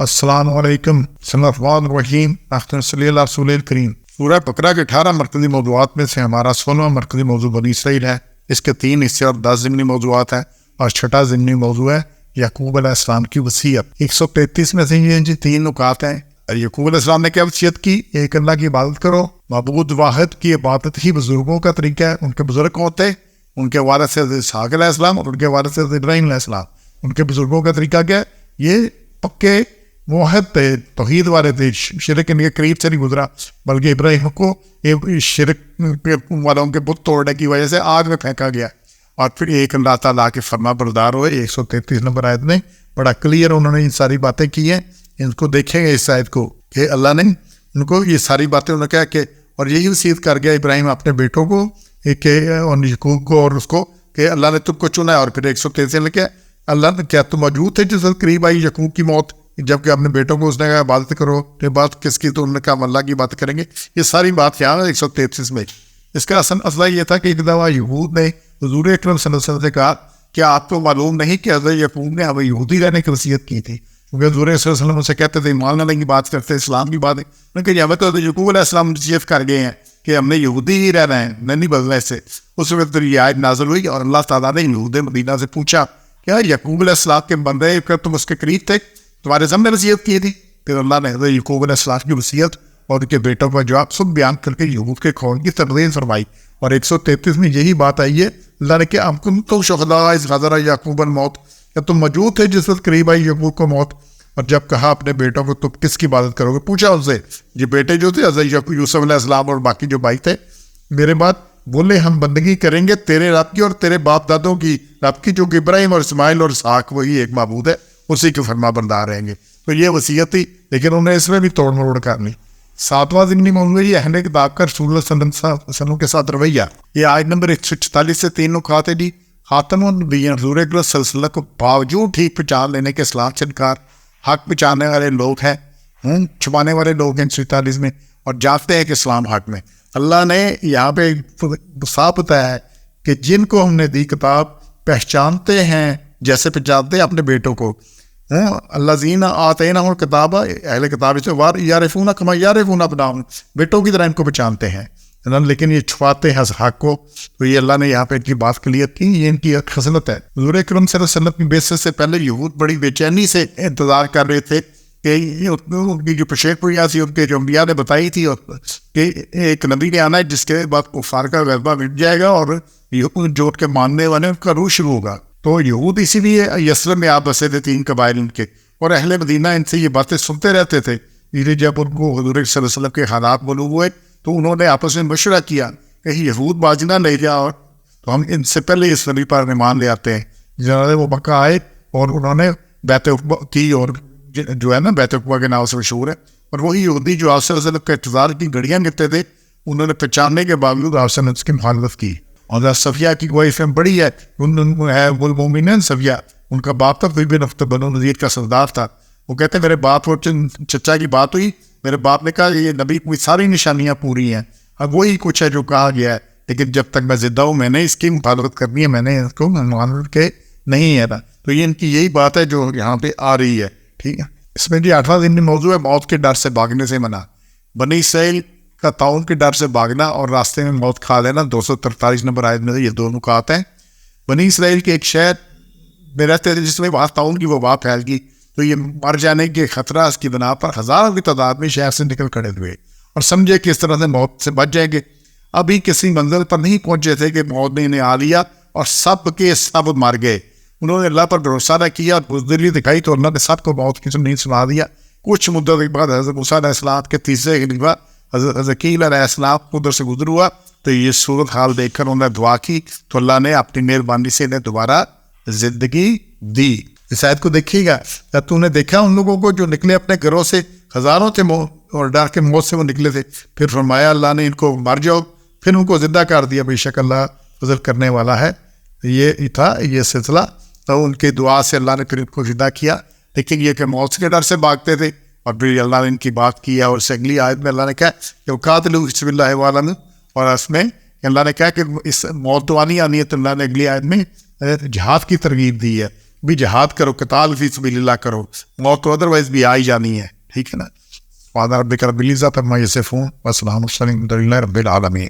السلام علیکم بسم اللہ الرحمن الرحیم صلی اللہ رسول الکریم۔ سورہ بقرہ کے 18 مرکزی موضوعات میں سے ہمارا 16واں مرکزی موضوع بنی اسرائیل ہے۔ اس کے 3 حصے اور 10 ضمنی موضوعات ہیں، اور 6واں ضمنی موضوع ہے یعقوب علیہ السلام کی وصیت۔ 133 میں سے یہ 3 نکات ہیں۔ یعقوب علیہ السلام نے کیا وصیت کی؟ ایک اللہ کی عبادت کرو، معبود واحد کی عبادت ہی بزرگوں کا طریقہ ہے۔ ان کے بزرگ کون تھے؟ ان کے والد سے اسحاق علیہ السلام اور ان کے والد سے ابراہیم علیہ السلام۔ ان کے بزرگوں کا طریقہ کیا ہے؟ یہ پکے موحد تھے، توحید والے تھے، شرک ان کے قریب سے نہیں گزرا، بلکہ ابراہیم کو شرک والوں کے بت توڑنے کی وجہ سے آگ میں پھینکا گیا، اور پھر ایک اللہ تعالیٰ کے فرما بردار ہوئے۔ 133 نمبر آیت میں بڑا کلیئر انہوں نے یہ ساری باتیں کی ہیں۔ ان کو دیکھیں گے اس آیت کو کہ اللہ نے ان کو یہ ساری باتیں انہوں نے کہا کہ، اور یہی وصیت کر گیا ابراہیم اپنے بیٹوں کو کہ اور یعقوب کو اور اس کو کہ اللہ نے تم کو چنا ہے۔ اور پھر 133 نے کیا؟ اللہ نے کیا تم موجود تھے جس وقت قریب آئی یعقوب کی موت، جبکہ اپنے بیٹوں کو اس نے کہا عبادت کرو؟ یہ بات کس کی؟ تو انہوں نے کہا ہم اللہ کی بات کریں گے۔ یہ ساری بات یہاں ہے 133 میں۔ اس کا اصل یہ تھا کہ ایک دفعہ یہود نے حضور اکرم صلی اللہ علیہ وسلم سے کہا کہ آپ کو معلوم نہیں کہ حضرت یعقوب نے ہمیں یہودی رہنے کی وصیت کی تھی، کیونکہ حضور صلی اللہ علیہ وسلم سے کہتے تھے ایمان لانے کی بات کرتے، اسلام کی بات ہے کہ ہمیں تو حضرت یعقوب علیہ السلام وصیت کر گئے ہیں کہ ہم نے یہودی ہی رہنا ہے، نہیں بدلنا اس سے۔ اس وقت یہ آیت نازل ہوئی اور اللہ تعالیٰ نے یہود مدینہ سے پوچھا کیا یعقوب علیہ السلام کے بندے تم اس کے قریب تھے، تمہارے سامنے وصیت کی تھی؟ پھر اللہ نے حضرت یعقوب علیہ السلام کی وصیت اور ان کے بیٹوں کا جواب سب بیان کر کے یہود کے خون کی تردید فرمائی۔ اور 133 میں یہی بات آئی ہے، اللہ نے کہا ام کنتم شہداء اذ حضر یعقوب الموت، کیا تم موجود تھے جس وقت قریب آئی یعقوب کو موت؟ اور جب کہا اپنے بیٹوں کو تم کس کی عبادت کرو گے، پوچھا ان سے یہ بیٹے جو تھے حضرت یوسف علیہ السلام اور باقی جو بھائی تھے میرے بعد، بولے ہم بندگی کریں گے تیرے رب کی اور تیرے باپ دادوں کی رب کی، جو کہ ابراہیم اور اسماعیل اور اسحاق وہی ایک معبود ہے، اسی کے فرما بردار رہیں گے۔ تو یہ وصیت تھی، لیکن انہوں نے اس میں بھی توڑ مروڑ کر لی۔ 7واں ضمنی موضوع یہ اہل کتاب کا رسول اللہ صلی اللہ علیہ وسلم کے ساتھ رویہ۔ یہ آیت نمبر 146 سے 3 نکات ہے جی۔ خاتم النبیین حضور اکرم صلی اللہ علیہ وسلم کو باوجود ٹھیک پہچان لینے کے اسلام سے انکار، حق پہچاننے والے لوگ ہیں، چھپانے والے لوگ ہیں 146 میں، اور جانتے ہیں کہ اسلام حق میں۔ اللہ نے یہاں پہ صاف بتایا ہے کہ جن کو ہم نے دی کتاب پہچانتے ہیں جیسے پہچانتے ہیں اپنے بیٹوں کو۔ الذین آتیناہم الکتاب، اہل کتاب سے یعرفون کما یعرفون ابناءہم، بیٹوں کی طرح ان کو پہچانتے ہیں، لیکن یہ چھپاتے ہیں حق کو۔ تو یہ اللہ نے یہاں پہ ان کی بات کلیئر کی، یہ ان کی ایک خصلت ہے۔ حضور اکرم صلی اللہ علیہ وسلم کی بعثت سے پہلے یہود بڑی بے چینی سے انتظار کر رہے تھے کہ ان کی جو پیشین گوئیاں تھی ان کے جو انبیاء نے بتائی تھی کہ ایک نبی نے آنا ہے جس کے بعد کفار کا غلبہ مٹ جائے گا اور جو ان کے ماننے والے ان کا روح شروع ہوگا۔ تو یہود اسی لیے یثرب میں آپ بسے تھے 3 قبائل ان کے، اور اہل مدینہ ان سے یہ باتیں سنتے رہتے تھے۔ جب ان کو حضور صلی اللہ علیہ وسلم کے حالات معلوم ہوئے تو انہوں نے آپس میں مشورہ کیا کہ یہود باجنا نہیں جا، اور تو ہم ان سے پہلے اس نبی پر ایمان لے آتے ہیں۔ جناب وہ مکہ آئے اور انہوں نے بیعت عقبہ کی، اور جو ہے نا بیعت عقبہ کے نام سے مشہور ہے، اور وہی یہودی جو آپ صلی اللہ علیہ وسلم کے انتظار کی گھڑیاں لیتے تھے، انہوں نے پہچاننے کے باوجود آپ سے اس کی مخالفت کی۔ اور صفیہ کی کوئی فہم بڑی ہے، ہے والمؤمنین صفیہ، ان کا باپ تھا بنو نذیر کا سردار تھا۔ وہ کہتے ہیں میرے باپ اور چچا کی بات ہوئی، میرے باپ نے کہا یہ نبی کی ساری نشانیاں پوری ہیں، اب وہی کچھ ہے جو کہا گیا ہے، لیکن جب تک میں زندہ ہوں میں نے اس کی مخالفت کرنی ہے، میں نے اس کو مان کے نہیں ہے نا۔ تو یہ ان کی یہی بات ہے جو یہاں پہ آ رہی ہے، ٹھیک ہے۔ اس میں جی 8واں ضمنی موضوع ہے موت کے ڈر سے بھاگنے سے منع۔ بنی اسرائیل کا تعاون کے ڈر سے بھاگنا اور راستے میں موت کھا لینا، 243 نمبر آیت میں یہ 2 نکات ہیں۔ بنی اسرائیل کے ایک شہر میں رہتے تھے جس میں وہاں تعاون کی وبا پھیل گئی، تو یہ مر جانے کے خطرہ اس کی بنا پر ہزاروں کی تعداد میں شہر سے نکل کھڑے ہوئے اور سمجھے کہ اس طرح سے موت سے بچ جائیں گے۔ ابھی کسی منزل پر نہیں پہنچے تھے کہ موت نے انہیں آ لیا اور سب کے سب مر گئے۔ انہوں نے اللہ پر بھروسہ نہ کیا اور بزدلی دکھائی تو اللہ نے سب کو موت کی نہیں سنا دیا۔ کچھ مدت کے بعد حضرت موسیٰ علیہ السلام کے تیسرے خلیفہ حضرت حزقیل علیہ السلام ادھر سے گزر ہوا، تو یہ صورت حال دیکھ کر انہوں نے دعا کی تو اللہ نے اپنی مہربانی سے انہیں دوبارہ زندگی دی۔ اس آیت کو دیکھیے گا، جب تو نے دیکھا ان لوگوں کو جو نکلے اپنے گھروں سے، ہزاروں تھے اور ڈر کے موت سے وہ نکلے تھے، پھر فرمایا اللہ نے ان کو مر جاؤ، پھر ان کو زندہ کر دیا، بے شک اللہ فضل کرنے والا ہے۔ یہ تھا یہ سلسلہ، تو ان کی دعا سے اللہ نے پھر ان کو زندہ کیا، لیکن یہ کہ موت کے ڈر سے بھاگتے تھے، اور پھر اللہ نے ان کی بات کی ہے۔ اور اس اگلی آیت میں اللہ نے کہا کہ قاتلوا فی سبیل اللہ وعلموا، اور اس میں اللہ نے کہا کہ اس موت تو آنی ہے، تو اللہ نے اگلی آیت میں جہاد کی ترغیب دی ہے بھی جہاد کرو، قتال فی سبیل اللہ کرو، موت تو ادروائز بھی آ ہی جانی ہے، ٹھیک ہے نا. سبحان ربک رب العزت عما یصفون وسلام علی المرسلین والحمد للہ رب العالمین.